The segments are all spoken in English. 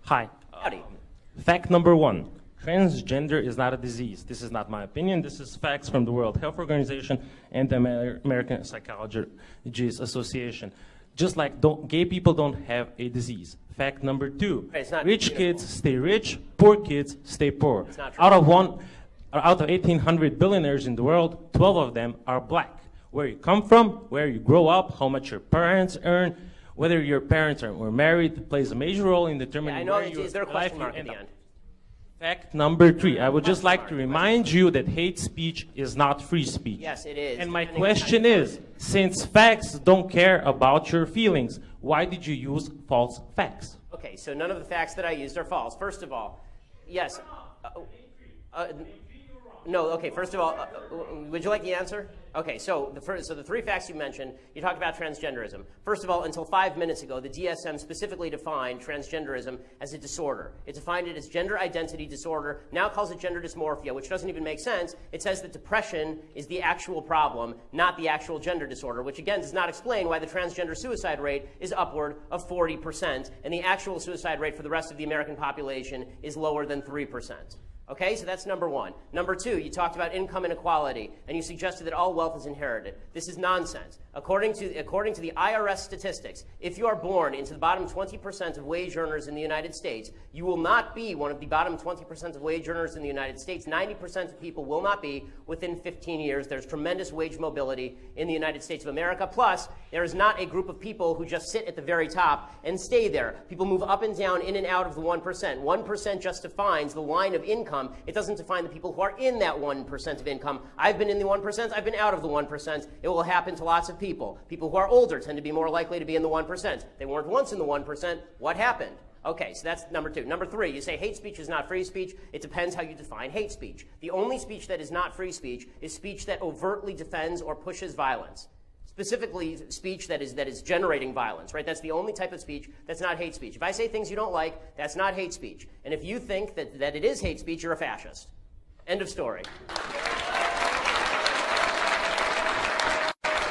Hi. Howdy. Fact number one, transgender is not a disease. This is not my opinion. This is facts from the World Health Organization and the American Psychologists Association. Just like gay people don't have a disease. Fact number two, rich kids stay rich, poor kids stay poor. It's not true. Out of 1,800 billionaires in the world, 12 of them are black. Where you come from, where you grow up, how much your parents earn, whether your parents were married plays a major role in determining where you is there a question mark at the end? Fact number three, I would just like to remind you that hate speech is not free speech. Yes, it is. And my question is, since facts don't care about your feelings, why did you use false facts? Okay, so none of the facts that I used are false. First of all, yes. No, okay, first of all, would you like the answer? Okay, so the three facts you mentioned, you talked about transgenderism. First of all, until 5 minutes ago, the DSM specifically defined transgenderism as a disorder. It defined it as gender identity disorder, now calls it gender dysmorphia, which doesn't even make sense. It says that depression is the actual problem, not the actual gender disorder, which again does not explain why the transgender suicide rate is upward of 40%, and the actual suicide rate for the rest of the American population is lower than 3%. Okay, so that's number one. Number two, you talked about income inequality, and you suggested that all wealth is inherited. This is nonsense. According to the IRS statistics, if you are born into the bottom 20% of wage earners in the United States, you will not be one of the bottom 20% of wage earners in the United States. 90% of people will not be within 15 years. There's tremendous wage mobility in the United States of America. Plus, there is not a group of people who just sit at the very top and stay there. People move up and down, in and out of the 1%. 1% just defines the line of income. It doesn't define the people who are in that 1% of income. I've been in the 1%. I've been out of the 1%. It will happen to lots of people. People who are older tend to be more likely to be in the 1%. They weren't once in the 1%. What happened? Okay, so that's number two. Number three, you say hate speech is not free speech. It depends how you define hate speech. The only speech that is not free speech is speech that overtly defends or pushes violence. Specifically, speech that is generating violence, right? That's the only type of speech that's not hate speech. If I say things you don't like, that's not hate speech. And if you think that it is hate speech, you're a fascist. End of story.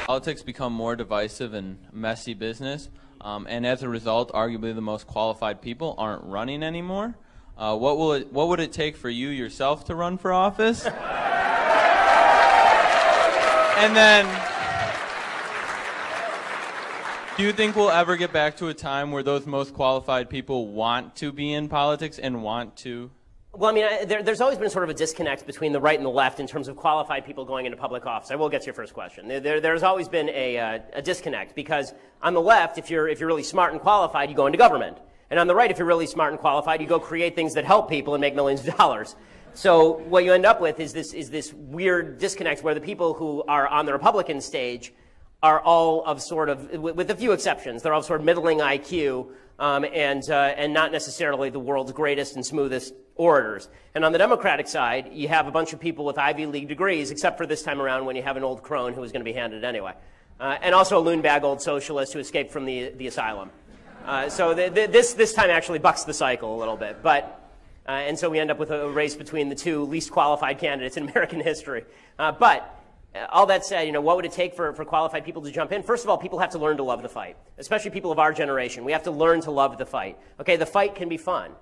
Politics become more divisive and messy business, and as a result, arguably the most qualified people aren't running anymore. What would it take for you yourself to run for office? And then, do you think we'll ever get back to a time where those most qualified people want to be in politics and want to? Well, I mean, there's always been sort of a disconnect between the right and the left in terms of qualified people going into public office. I will get to your first question. There's always been a disconnect because on the left, if you're really smart and qualified, you go into government. And on the right, if you're really smart and qualified, you go create things that help people and make millions of dollars. So what you end up with is this weird disconnect where the people who are on the Republican stage are all of sort of, with a few exceptions, they're all sort of middling IQ and not necessarily the world's greatest and smoothest orators. And on the Democratic side, you have a bunch of people with Ivy League degrees, except for this time around when you have an old crone who is going to be handed it anyway. And also a loon bag old socialist who escaped from the asylum. So this time actually bucks the cycle a little bit. And so we end up with a race between the two least qualified candidates in American history. But all that said, what would it take for qualified people to jump in? First of all, people have to learn to love the fight, especially people of our generation. We have to learn to love the fight. Okay, the fight can be fun.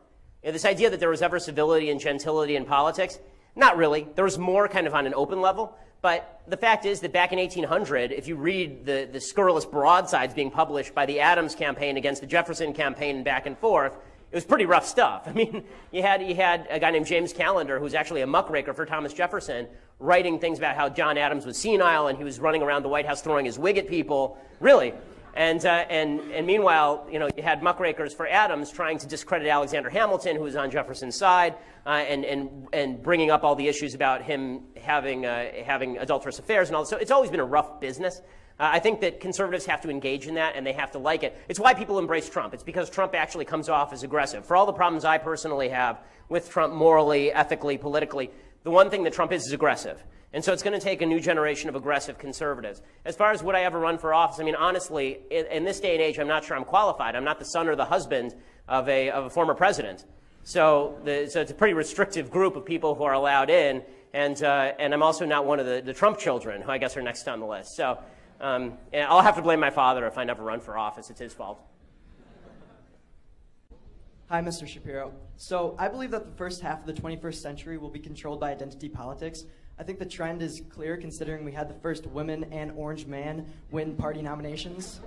This idea that there was ever civility and gentility in politics, not really. There was more kind of on an open level. But the fact is that back in 1800, if you read the scurrilous broadsides being published by the Adams campaign against the Jefferson campaign and back and forth, it was pretty rough stuff. I mean, you had a guy named James Callender, who's actually a muckraker for Thomas Jefferson, writing things about how John Adams was senile and he was running around the White House throwing his wig at people. Really. And meanwhile, you had muckrakers for Adams trying to discredit Alexander Hamilton, who was on Jefferson's side, and bringing up all the issues about him having adulterous affairs and all. So it's always been a rough business. I think that conservatives have to engage in that, and they have to like it. It's why people embrace Trump. It's because Trump actually comes off as aggressive. For all the problems I personally have with Trump morally, ethically, politically, the one thing that Trump is aggressive. And so it's going to take a new generation of aggressive conservatives. As far as would I ever run for office, I mean, honestly, in this day and age, I'm not sure I'm qualified. I'm not the son or the husband of a former president. So it's a pretty restrictive group of people who are allowed in. And I'm also not one of the Trump children, who I guess are next on the list. So I'll have to blame my father if I never run for office. It's his fault. Hi, Mr. Shapiro. So I believe that the first half of the 21st century will be controlled by identity politics. I think the trend is clear considering we had the first women and orange man win party nominations.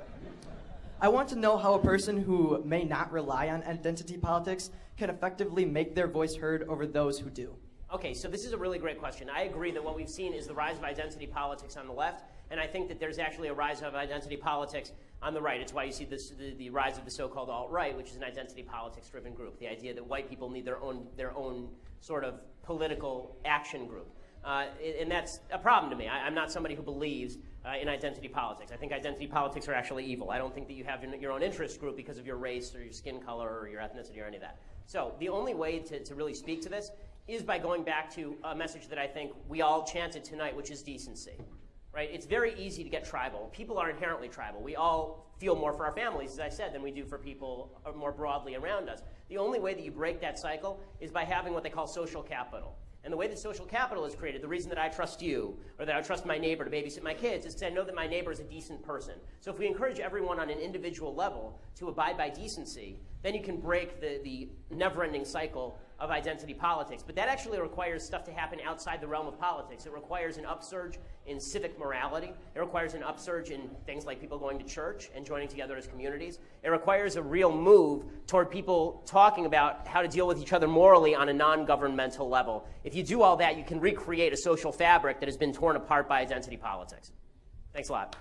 I want to know how a person who may not rely on identity politics can effectively make their voice heard over those who do. Okay, so this is a really great question. I agree that what we've seen is the rise of identity politics on the left, and I think that there's actually a rise of identity politics on the right. It's why you see this, the rise of the so-called alt-right, which is an identity politics-driven group. The idea that white people need their own sort of political action group. And that's a problem to me. I'm not somebody who believes in identity politics. I think identity politics are actually evil. I don't think that you have your own interest group because of your race or your skin color or your ethnicity or any of that. So the only way to really speak to this is by going back to a message that I think we all chanted tonight, which is decency. Right? It's very easy to get tribal. People are inherently tribal. We all feel more for our families, as I said, than we do for people more broadly around us. The only way that you break that cycle is by having what they call social capital. And the way that social capital is created, the reason that I trust you or that I trust my neighbor to babysit my kids is because I know that my neighbor is a decent person. So if we encourage everyone on an individual level to abide by decency, then you can break the never-ending cycle of identity politics. But that actually requires stuff to happen outside the realm of politics. It requires an upsurge in civic morality. It requires an upsurge in things like people going to church and joining together as communities. It requires a real move toward people talking about how to deal with each other morally on a non-governmental level. If you do all that, you can recreate a social fabric that has been torn apart by identity politics. Thanks a lot.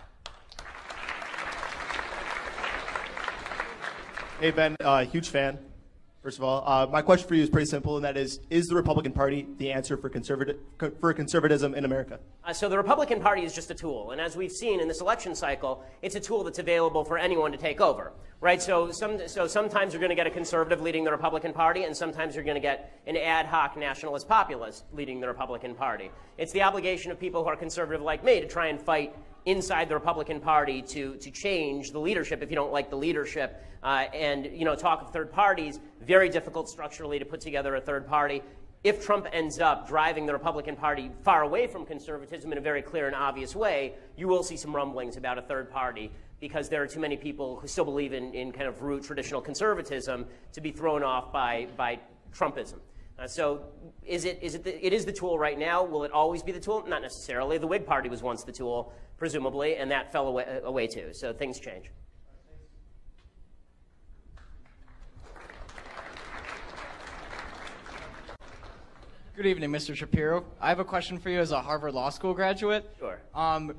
Hey, Ben, huge fan, first of all. My question for you is pretty simple, and that is the Republican Party the answer for conservatism in America? So the Republican Party is just a tool, and as we've seen in this election cycle, it's a tool that's available for anyone to take over, right? So sometimes you're going to get a conservative leading the Republican Party, and sometimes you're going to get an ad hoc nationalist populist leading the Republican Party. It's the obligation of people who are conservative like me to try and fight inside the Republican Party to change the leadership if you don't like the leadership. And talk of third parties, very difficult structurally to put together a third party. If Trump ends up driving the Republican Party far away from conservatism in a very clear and obvious way, you will see some rumblings about a third party because there are too many people who still believe in kind of root traditional conservatism to be thrown off by Trumpism. So it is the tool right now. Will it always be the tool? Not necessarily. The Whig Party was once the tool, presumably, and that fell away too. So things change. Good evening, Mr. Shapiro. I have a question for you as a Harvard Law School graduate. Sure.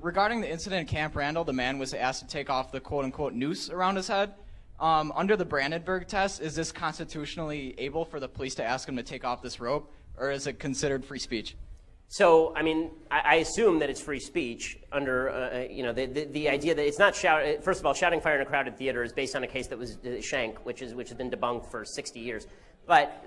Regarding the incident at Camp Randall, the man was asked to take off the quote-unquote noose around his head. Under the Brandenburg test, is this constitutionally able for the police to ask him to take off this rope, or is it considered free speech? So, I mean, I assume that it's free speech under, the idea that it's not first of all, shouting fire in a crowded theater is based on a case that was Schenck, which has been debunked for 60 years. But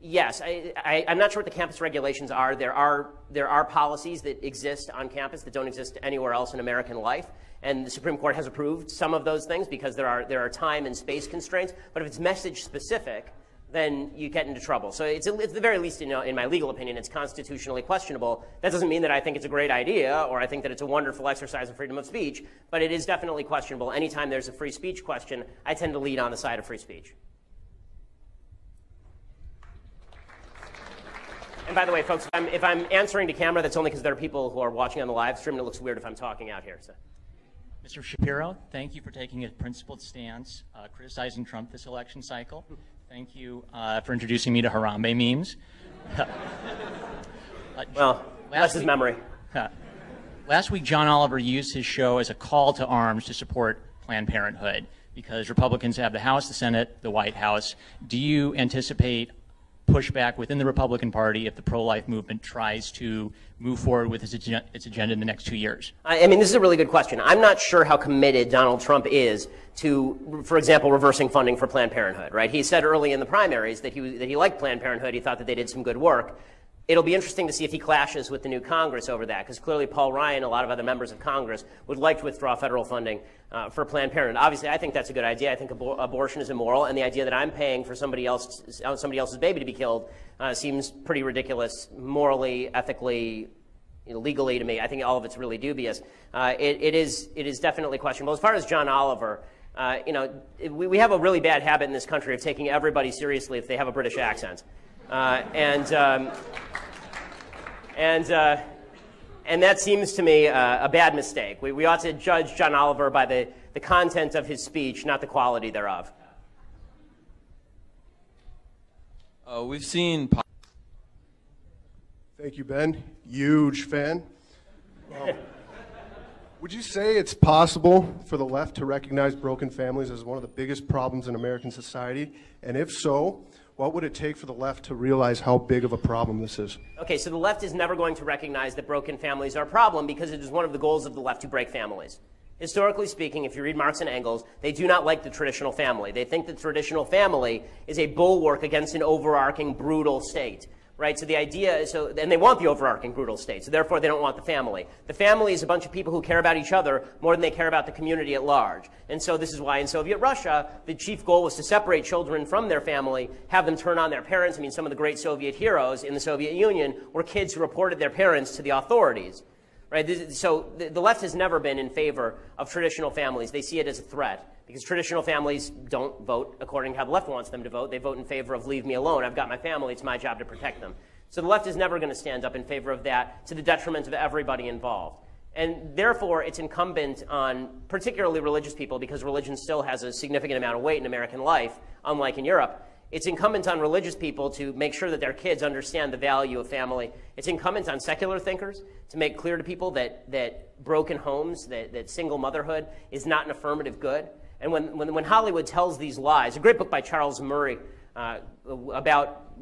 yes, I'm not sure what the campus regulations are. There are policies that exist on campus that don't exist anywhere else in American life. And the Supreme Court has approved some of those things because there are time and space constraints. But if it's message specific, then you get into trouble. So it's at the very least, in my legal opinion, it's constitutionally questionable. That doesn't mean that I think it's a great idea or I think that it's a wonderful exercise of freedom of speech, but it is definitely questionable. Anytime there's a free speech question, I tend to lead on the side of free speech. And by the way, folks, if I'm answering to camera, that's only because there are people who are watching on the live stream, and it looks weird if I'm talking out here. So. Mr. Shapiro, thank you for taking a principled stance, criticizing Trump this election cycle. Thank you for introducing me to Harambe memes. Well, that's his memory. Last week, John Oliver used his show as a call to arms to support Planned Parenthood because Republicans have the House, the Senate, the White House. Do you anticipate pushback within the Republican Party if the pro-life movement tries to move forward with its agenda in the next 2 years? I mean, this is a really good question. I'm not sure how committed Donald Trump is to, for example, reversing funding for Planned Parenthood, right? He said early in the primaries that he liked Planned Parenthood. He thought that they did some good work. It'll be interesting to see if he clashes with the new Congress over that, because clearly Paul Ryan and a lot of other members of Congress would like to withdraw federal funding for Planned Parenthood. Obviously, I think that's a good idea. I think abortion is immoral, and the idea that I'm paying for somebody else's baby to be killed seems pretty ridiculous, morally, ethically, legally to me. I think all of it's really dubious. It is definitely questionable. As far as John Oliver, You know, we have a really bad habit in this country of taking everybody seriously if they have a British accent. And that seems to me a bad mistake. We ought to judge John Oliver by the content of his speech, not the quality thereof. We've seen... Thank you, Ben. Huge fan. Would you say it's possible for the left to recognize broken families as one of the biggest problems in American society? And if so, what would it take for the left to realize how big of a problem this is? Okay, so the left is never going to recognize that broken families are a problem because it is one of the goals of the left to break families. Historically speaking, if you read Marx and Engels, they do not like the traditional family. They think the traditional family is a bulwark against an overarching, brutal state. Right, so the idea is, and they want the overarching brutal state, so therefore they don't want the family. The family is a bunch of people who care about each other more than they care about the community at large. And so this is why in Soviet Russia, the chief goal was to separate children from their family, have them turn on their parents. I mean, some of the great Soviet heroes in the Soviet Union were kids who reported their parents to the authorities. Right, so the left has never been in favor of traditional families. They see it as a threat. Because traditional families don't vote according to how the left wants them to vote. They vote in favor of leave me alone. I've got my family. It's my job to protect them. So the left is never going to stand up in favor of that to the detriment of everybody involved. And therefore, it's incumbent on particularly religious people, because religion still has a significant amount of weight in American life, unlike in Europe. It's incumbent on religious people to make sure that their kids understand the value of family. It's incumbent on secular thinkers to make clear to people that broken homes, that single motherhood is not an affirmative good. And when Hollywood tells these lies, a great book by Charles Murray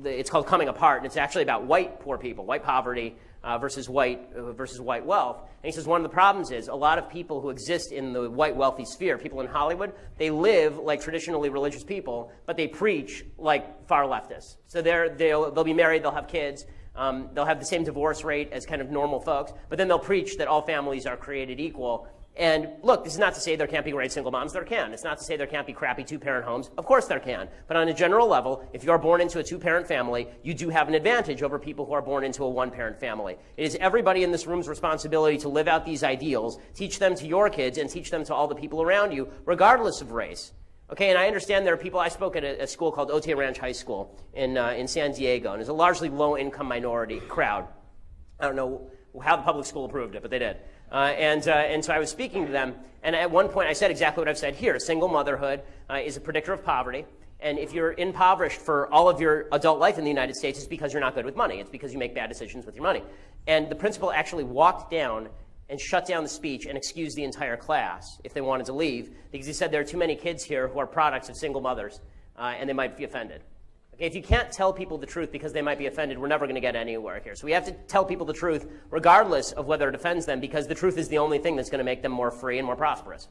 it's called Coming Apart, and it's actually about white poor people, white poverty versus white wealth. And he says one of the problems is a lot of people who exist in the white wealthy sphere, people in Hollywood, they live like traditionally religious people, but they preach like far leftists. So they'll be married, they'll have kids, they'll have the same divorce rate as kind of normal folks, but then they'll preach that all families are created equal. And look, this is not to say there can't be great single moms. There can. It's not to say there can't be crappy two-parent homes. Of course there can. But on a general level, if you are born into a two-parent family, you do have an advantage over people who are born into a one-parent family. It is everybody in this room's responsibility to live out these ideals, teach them to your kids, and teach them to all the people around you, regardless of race. Okay, and I understand there are people. I spoke at a school called Otay Ranch High School in San Diego, and it's a largely low-income minority crowd. I don't know how the public school approved it, but they did. And so I was speaking to them, and at one point I said exactly what I've said here. Single motherhood is a predictor of poverty, and if you're impoverished for all of your adult life in the United States, it's because you're not good with money. It's because you make bad decisions with your money. And the principal actually walked down and shut down the speech and excused the entire class if they wanted to leave, because he said there are too many kids here who are products of single mothers, and they might be offended. If you can't tell people the truth because they might be offended, we're never going to get anywhere here. So we have to tell people the truth regardless of whether it offends them, because the truth is the only thing that's going to make them more free and more prosperous.